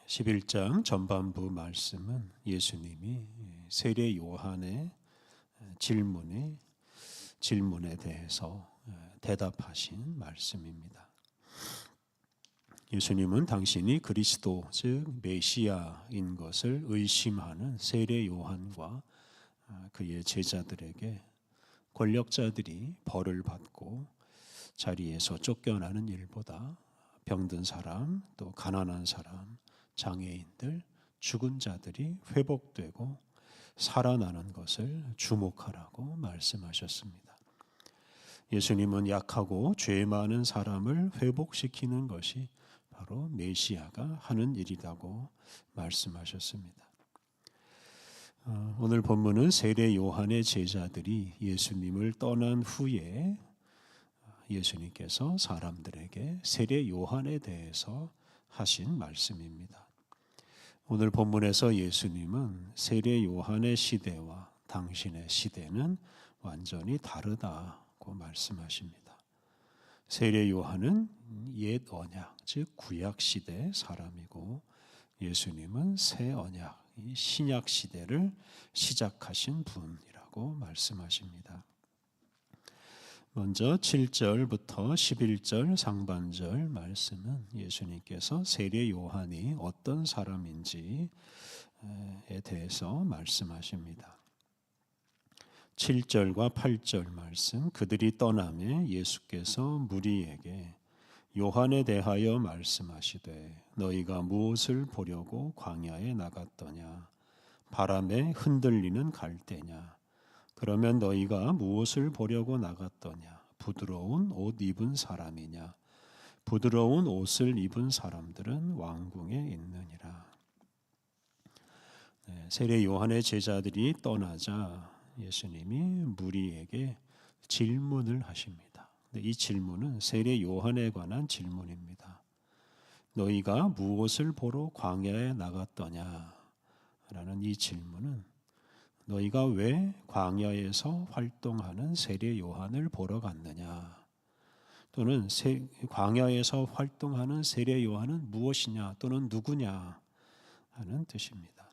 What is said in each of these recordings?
11장 전반부 말씀은 예수님이 세례 요한의 질문에 대해서 대답하신 말씀입니다. 예수님은 당신이 그리스도 즉 메시아인 것을 의심하는 세례 요한과 그의 제자들에게 권력자들이 벌을 받고 자리에서 쫓겨나는 일보다 병든 사람, 또 가난한 사람, 장애인들, 죽은 자들이 회복되고 살아나는 것을 주목하라고 말씀하셨습니다. 예수님은 약하고 죄 많은 사람을 회복시키는 것이 바로 메시아가 하는 일이라고 말씀하셨습니다. 오늘 본문은 세례 요한의 제자들이 예수님을 떠난 후에 예수님께서 사람들에게 세례 요한에 대해서 하신 말씀입니다. 오늘 본문에서 예수님은 세례 요한의 시대와 당신의 시대는 완전히 다르다고 말씀하십니다. 세례 요한은 옛 언약, 즉 구약 시대 사람이고 예수님은 새 언약, 신약 시대를 시작하신 분이라고 말씀하십니다. 먼저 7절부터 11절 상반절 말씀은 예수님께서 세례 요한이 어떤 사람인지에 대해서 말씀하십니다. 7절과 8절 말씀, 그들이 떠나매 예수께서 무리에게 요한에 대하여 말씀하시되 너희가 무엇을 보려고 광야에 나갔더냐? 바람에 흔들리는 갈대냐? 그러면 너희가 무엇을 보려고 나갔더냐? 부드러운 옷 입은 사람이냐? 부드러운 옷을 입은 사람들은 왕궁에 있느니라. 세례 요한의 제자들이 떠나자 예수님이 무리에게 질문을 하십니다. 이 질문은 세례 요한에 관한 질문입니다. 너희가 무엇을 보러 광야에 나갔더냐? 라는 이 질문은 너희가 왜 광야에서 활동하는 세례 요한을 보러 갔느냐? 또는 광야에서 활동하는 세례 요한은 무엇이냐? 또는 누구냐? 하는 뜻입니다.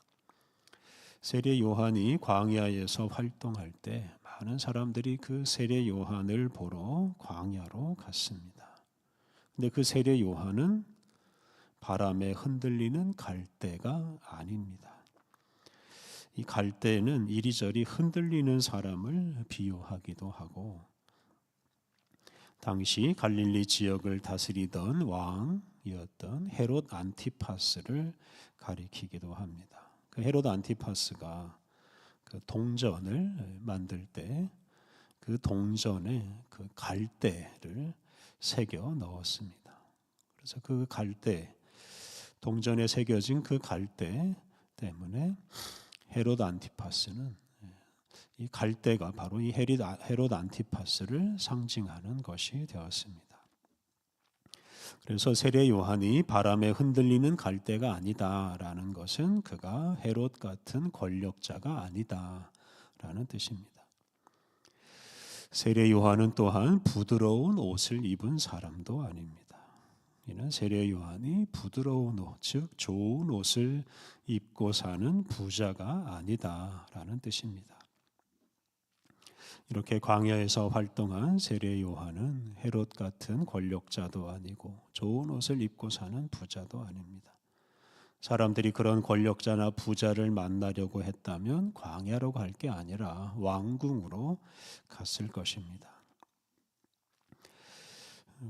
세례 요한이 광야에서 활동할 때 많은 사람들이 그 세례 요한을 보러 광야로 갔습니다. 근데 그 세례 요한은 바람에 흔들리는 갈대가 아닙니다. 이 갈대는 이리저리 흔들리는 사람을 비유하기도 하고 당시 갈릴리 지역을 다스리던 왕이었던 헤롯 안티파스를 가리키기도 합니다. 그 헤롯 안티파스가 그 동전을 만들 때 그 동전에 그 갈대를 새겨 넣었습니다. 그래서 그 갈대, 동전에 새겨진 그 갈대 때문에 헤롯 안티파스는 이 갈대가 바로 이 헤롯 안티파스를 상징하는 것이 되었습니다. 그래서 세례 요한이 바람에 흔들리는 갈대가 아니다라는 것은 그가 헤롯 같은 권력자가 아니다라는 뜻입니다. 세례 요한은 또한 부드러운 옷을 입은 사람도 아닙니다. 이는 세례 요한이 부드러운 옷, 즉 좋은 옷을 입고 사는 부자가 아니다라는 뜻입니다. 이렇게 광야에서 활동한 세례 요한은 헤롯 같은 권력자도 아니고 좋은 옷을 입고 사는 부자도 아닙니다. 사람들이 그런 권력자나 부자를 만나려고 했다면 광야로 갈 게 아니라 왕궁으로 갔을 것입니다.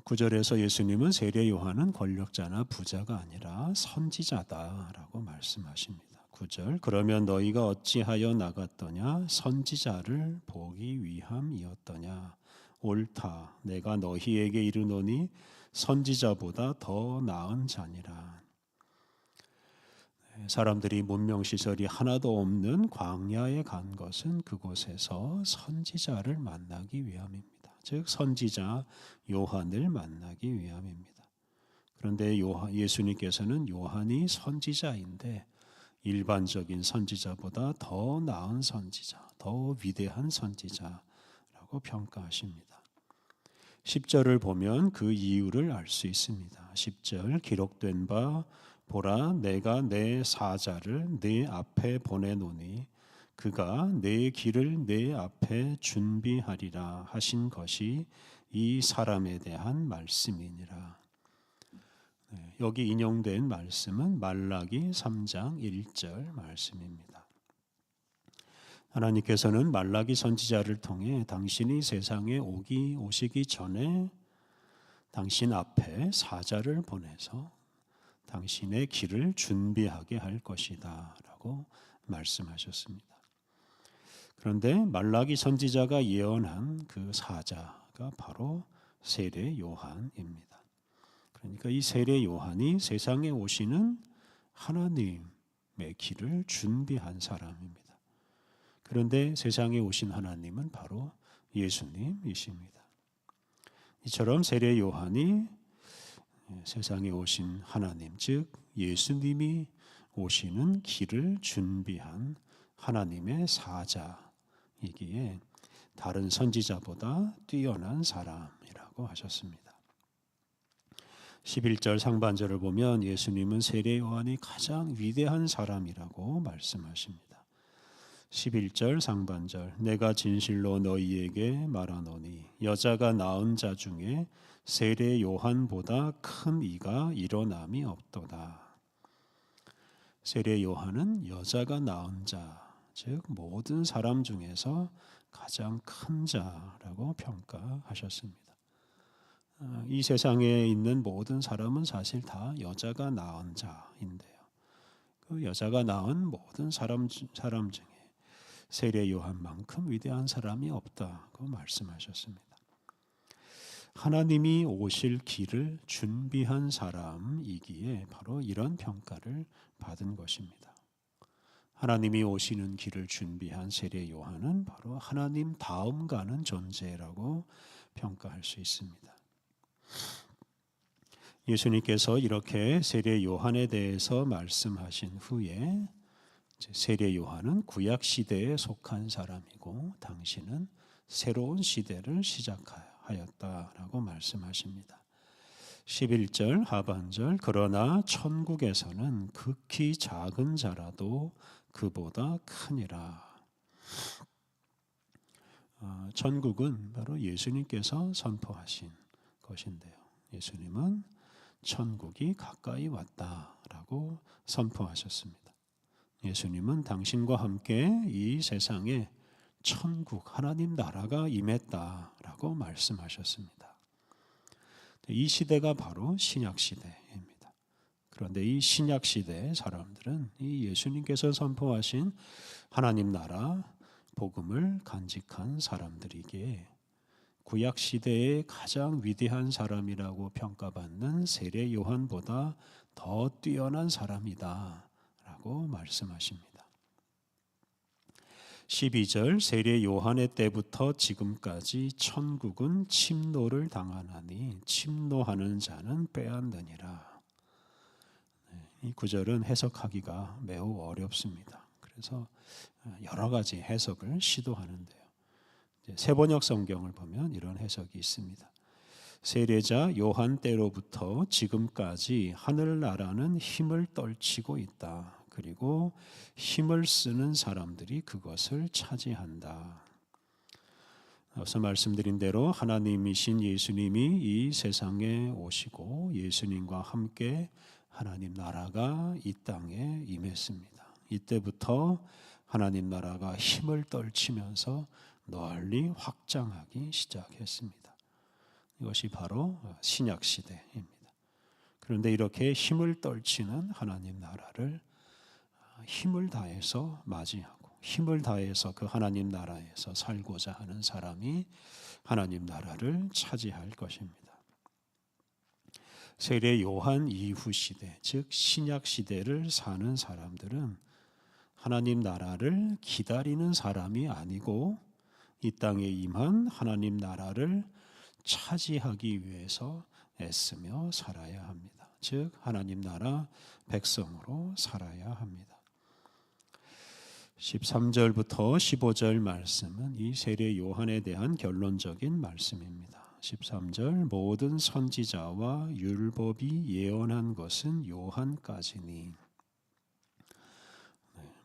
9절에서 예수님은 세례 요한은 권력자나 부자가 아니라 선지자다라고 말씀하십니다. 9절, 그러면 너희가 어찌하여 나갔더냐? 선지자를 보기 위함이었더냐? 옳다, 내가 너희에게 이르노니 선지자보다 더 나은 자니라. 사람들이 문명시설이 하나도 없는 광야에 간 것은 그곳에서 선지자를 만나기 위함입니다. 즉 선지자 요한을 만나기 위함입니다. 그런데 예수님께서는 요한이 선지자인데 일반적인 선지자보다 더 나은 선지자, 더 위대한 선지자라고 평가하십니다. 10절을 보면 그 이유를 알 수 있습니다. 10절, 기록된 바 보라, 내가 내 사자를 네 앞에 보내노니 그가 내 길을 내 앞에 준비하리라 하신 것이 이 사람에 대한 말씀이니라. 여기 인용된 말씀은 말라기 3장 1절 말씀입니다. 하나님께서는 말라기 선지자를 통해 당신이 세상에 오시기 전에 당신 앞에 사자를 보내서 당신의 길을 준비하게 할 것이다 라고 말씀하셨습니다. 그런데 말라기 선지자가 예언한 그 사자가 바로 세례 요한입니다. 그러니까 이 세례 요한이 세상에 오시는 하나님의 길을 준비한 사람입니다. 그런데 세상에 오신 하나님은 바로 예수님이십니다. 이처럼 세례 요한이 세상에 오신 하나님, 즉 예수님이 오시는 길을 준비한 하나님의 사자이기에 다른 선지자보다 뛰어난 사람이라고 하셨습니다. 11절 상반절을 보면 예수님은 세례 요한이 가장 위대한 사람이라고 말씀하십니다. 11절 상반절, 내가 진실로 너희에게 말하노니 여자가 낳은 자 중에 세례 요한보다 큰 이가 일어남이 없도다. 세례 요한은 여자가 낳은 자, 즉 모든 사람 중에서 가장 큰 자라고 평가하셨습니다. 이 세상에 있는 모든 사람은 사실 다 여자가 낳은 자인데요. 그 여자가 낳은 모든 사람 중에 세례 요한만큼 위대한 사람이 없다고 말씀하셨습니다. 하나님이 오실 길을 준비한 사람이기에 바로 이런 평가를 받은 것입니다. 하나님이 오시는 길을 준비한 세례 요한은 바로 하나님 다음 가는 존재라고 평가할 수 있습니다. 예수님께서 이렇게 세례 요한에 대해서 말씀하신 후에 세례 요한은 구약 시대에 속한 사람이고 당신은 새로운 시대를 시작하였다라고 말씀하십니다. 11절 하반절, 그러나 천국에서는 극히 작은 자라도 그보다 크니라. 천국은 바로 예수님께서 선포하신 것인데요. 예수님은 천국이 가까이 왔다라고 선포하셨습니다. 예수님은 당신과 함께 이 세상에 천국, 하나님 나라가 임했다라고 말씀하셨습니다. 이 시대가 바로 신약 시대입니다. 그런데 이 신약 시대의 사람들은 이 예수님께서 선포하신 하나님 나라 복음을 간직한 사람들이기에 구약 시대의 가장 위대한 사람이라고 평가받는 세례 요한보다 더 뛰어난 사람이다 라고 말씀하십니다. 12절, 세례 요한의 때부터 지금까지 천국은 침노를 당하나니 침노하는 자는 빼앗느니라. 이 구절은 해석하기가 매우 어렵습니다. 그래서 여러 가지 해석을 시도하는데요. 세번역 성경을 보면 이런 해석이 있습니다. 세례자 요한 때로부터 지금까지 하늘나라는 힘을 떨치고 있다. 그리고 힘을 쓰는 사람들이 그것을 차지한다. 앞서 말씀드린 대로 하나님이신 예수님이 이 세상에 오시고 예수님과 함께 하나님 나라가 이 땅에 임했습니다. 이때부터 하나님 나라가 힘을 떨치면서 널리 확장하기 시작했습니다. 이것이 바로 신약 시대입니다. 그런데 이렇게 힘을 떨치는 하나님 나라를 힘을 다해서 맞이하고 힘을 다해서 그 하나님 나라에서 살고자 하는 사람이 하나님 나라를 차지할 것입니다. 세례 요한 이후 시대, 즉 신약 시대를 사는 사람들은 하나님 나라를 기다리는 사람이 아니고 이 땅에 임한 하나님 나라를 차지하기 위해서 애쓰며 살아야 합니다. 즉 하나님 나라 백성으로 살아야 합니다. 13절부터 15절 말씀은 이 세례 요한에 대한 결론적인 말씀입니다. 13절 모든 선지자와 율법이 예언한 것은 요한까지니.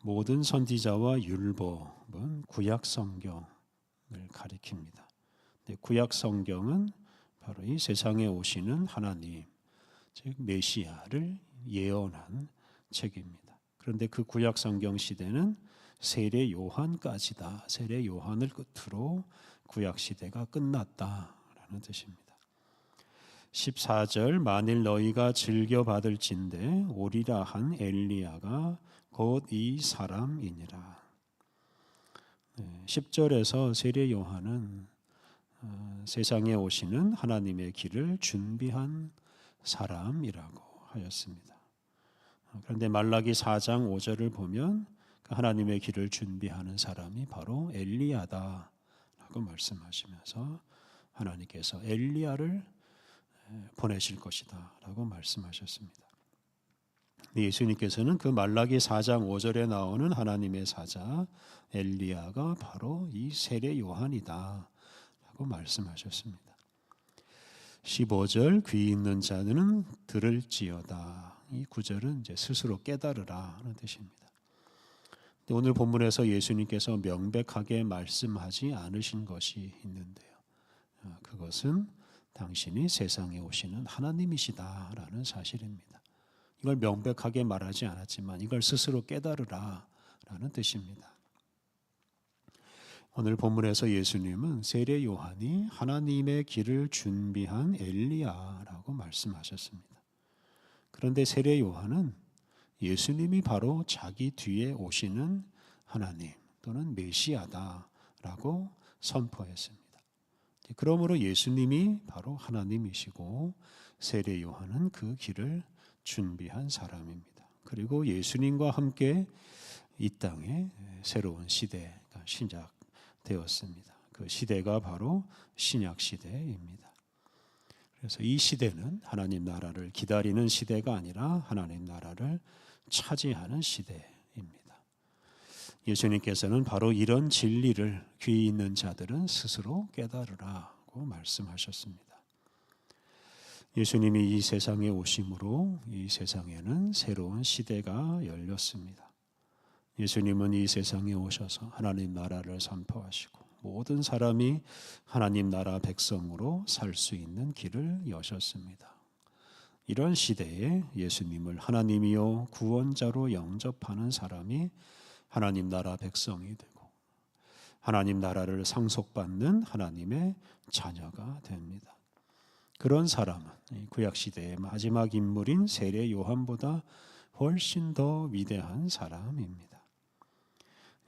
모든 선지자와 율법은 구약 성경을 가리킵니다. 구약 성경은 바로 이 세상에 오시는 하나님, 즉 메시아를 예언한 책입니다. 그런데 그 구약 성경 시대는 세례 요한까지다. 세례 요한을 끝으로 구약 시대가 끝났다라는 뜻입니다. 14절 만일 너희가 즐겨 받을진대 오리라 한 엘리야가 곧 이 사람이니라. 10절에서 세례 요한은 세상에 오시는 하나님의 길을 준비한 사람이라고 하였습니다. 그런데 말라기 4장 5절을 보면 그 하나님의 길을 준비하는 사람이 바로 엘리야다라고 말씀하시면서 하나님께서 엘리야를 보내실 것이다라고 말씀하셨습니다. 예수님께서는 그 말라기 4장 5절에 나오는 하나님의 사자 엘리야가 바로 이 세례 요한이다 라고 말씀하셨습니다. 15절 귀 있는 자는 들을지어다. 이 구절은 이제 스스로 깨달으라 하는 뜻입니다. 오늘 본문에서 예수님께서 명백하게 말씀하지 않으신 것이 있는데요. 그것은 당신이 세상에 오시는 하나님이시다라는 사실입니다. 이걸 명백하게 말하지 않았지만 이걸 스스로 깨달으라라는 뜻입니다. 오늘 본문에서 예수님은 세례 요한이 하나님의 길을 준비한 엘리야라고 말씀하셨습니다. 그런데 세례 요한은 예수님이 바로 자기 뒤에 오시는 하나님 또는 메시아다라고 선포했습니다. 그러므로 예수님이 바로 하나님이시고 세례 요한은 그 길을 준비한 사람입니다. 그리고 예수님과 함께 이 땅에 새로운 시대가 시작되었습니다. 그 시대가 바로 신약 시대입니다. 그래서 이 시대는 하나님 나라를 기다리는 시대가 아니라 하나님 나라를 차지하는 시대입니다. 예수님께서는 바로 이런 진리를 귀 있는 자들은 스스로 깨달으라고 말씀하셨습니다. 예수님이 이 세상에 오심으로 이 세상에는 새로운 시대가 열렸습니다. 예수님은 이 세상에 오셔서 하나님 나라를 선포하시고 모든 사람이 하나님 나라 백성으로 살 수 있는 길을 여셨습니다. 이런 시대에 예수님을 하나님이요 구원자로 영접하는 사람이 하나님 나라 백성이 되고 하나님 나라를 상속받는 하나님의 자녀가 됩니다. 그런 사람은 구약 시대의 마지막 인물인 세례 요한보다 훨씬 더 위대한 사람입니다.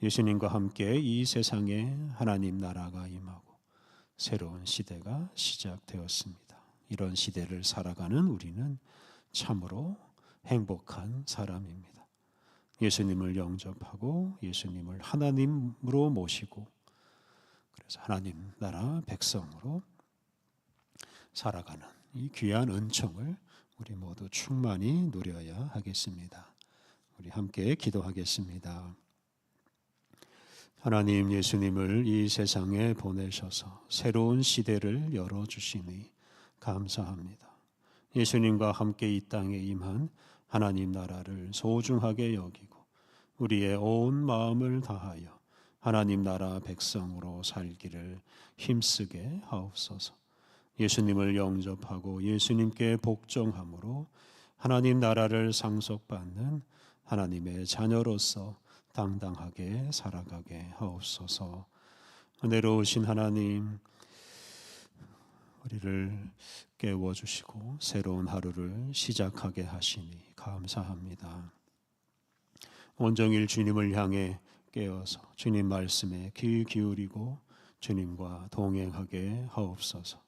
예수님과 함께 이 세상에 하나님 나라가 임하고 새로운 시대가 시작되었습니다. 이런 시대를 살아가는 우리는 참으로 행복한 사람입니다. 예수님을 영접하고 예수님을 하나님으로 모시고 그래서 하나님 나라 백성으로 살아가는 이 귀한 은총을 우리 모두 충만히 누려야 하겠습니다. 우리 함께 기도하겠습니다. 하나님, 예수님을 이 세상에 보내셔서 새로운 시대를 열어주시니 감사합니다. 예수님과 함께 이 땅에 임한 하나님 나라를 소중하게 여기고 우리의 온 마음을 다하여 하나님 나라 백성으로 살기를 힘쓰게 하옵소서. 예수님을 영접하고 예수님께 복종함으로 하나님 나라를 상속받는 하나님의 자녀로서 당당하게 살아가게 하옵소서. 은혜로우신 하나님, 우리를 깨워주시고 새로운 하루를 시작하게 하시니 감사합니다. 온종일 주님을 향해 깨어서 주님 말씀에 귀 기울이고 주님과 동행하게 하옵소서.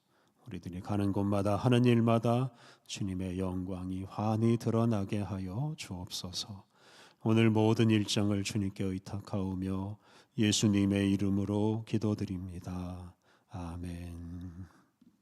우리들이 가는 곳마다 하는 일마다 주님의 영광이 환히 드러나게 하여 주옵소서. 오늘 모든 일정을 주님께 의탁하오며 예수님의 이름으로 기도드립니다. 아멘.